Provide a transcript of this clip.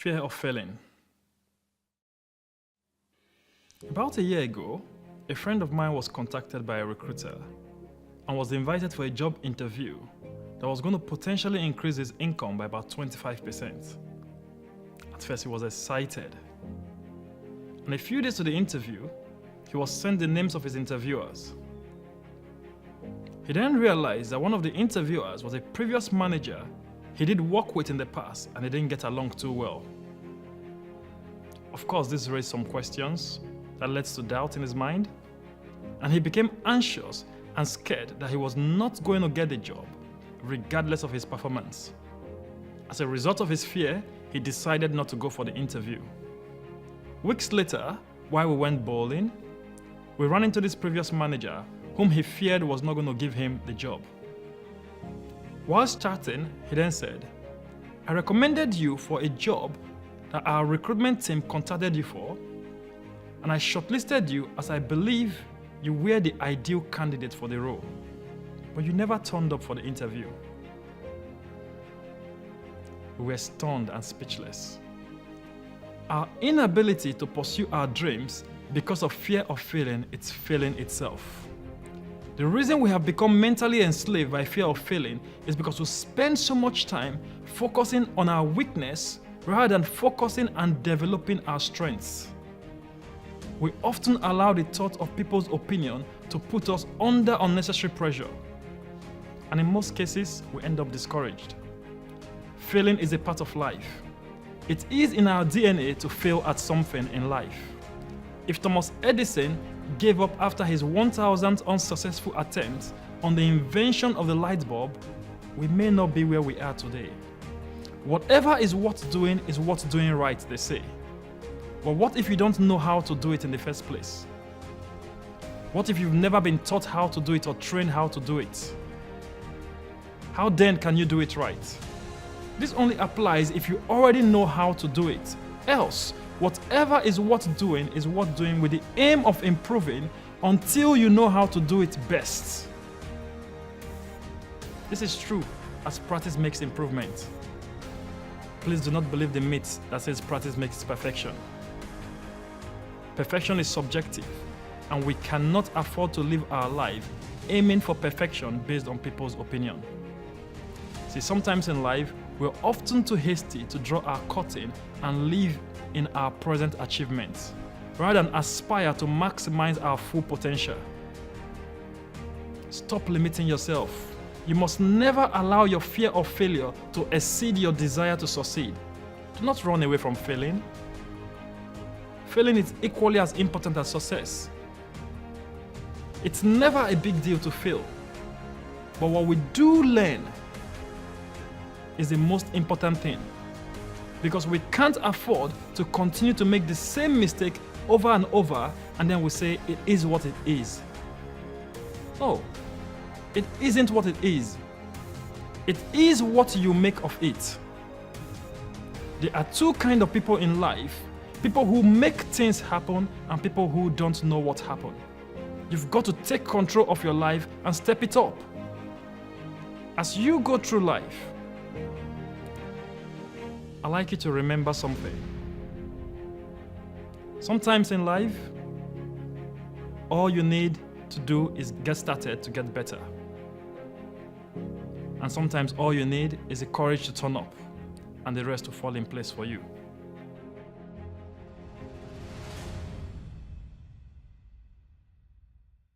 Fear of failing. About a year ago, a friend of mine was contacted by a recruiter and was invited for a job interview that was going to potentially increase his income by about 25%. At first, he was excited. And a few days to the interview, he was sent the names of his interviewers. He then realized that one of the interviewers was a previous manager he did work with in the past, and they didn't get along too well. Of course, this raised some questions that led to doubt in his mind, and he became anxious and scared that he was not going to get the job, regardless of his performance. As a result of his fear, he decided not to go for the interview. Weeks later, while we went bowling, we ran into this previous manager whom he feared was not going to give him the job. Whilst chatting, he then said, "I recommended you for a job that our recruitment team contacted you for, and I shortlisted you as I believe you were the ideal candidate for the role, but you never turned up for the interview." We were stunned and speechless. Our inability to pursue our dreams because of fear of failing is failing itself. The reason we have become mentally enslaved by fear of failing is because we spend so much time focusing on our weakness rather than focusing and developing our strengths. We often allow the thought of people's opinion to put us under unnecessary pressure. And in most cases, we end up discouraged. Failing is a part of life. It is in our DNA to fail at something in life. If Thomas Edison gave up after his 1,000th unsuccessful attempt on the invention of the light bulb, we may not be where we are today. Whatever is worth doing is worth doing right, they say. But what if you don't know how to do it in the first place? What if you've never been taught how to do it or trained how to do it? How then can you do it right? This only applies if you already know how to do it. Else, whatever is worth doing with the aim of improving until you know how to do it best. This is true, as practice makes improvement. Please do not believe the myth that says practice makes perfection. Perfection is subjective, and we cannot afford to live our life aiming for perfection based on people's opinion. See, sometimes in life, we're often too hasty to draw our curtain and live in our present achievements, rather than aspire to maximize our full potential. Stop limiting yourself. You must never allow your fear of failure to exceed your desire to succeed. Do not run away from failing. Failing is equally as important as success. It's never a big deal to fail, but what we do learn is the most important thing, because we can't afford to continue to make the same mistake over and over and then we say it is what it is. No, it isn't what it is. It is what you make of it. There are two kinds of people in life: people who make things happen and people who don't know what happened. You've got to take control of your life and step it up. As you go through life, I'd like you to remember something. Sometimes in life, all you need to do is get started to get better. And sometimes all you need is the courage to turn up and the rest to fall in place for you.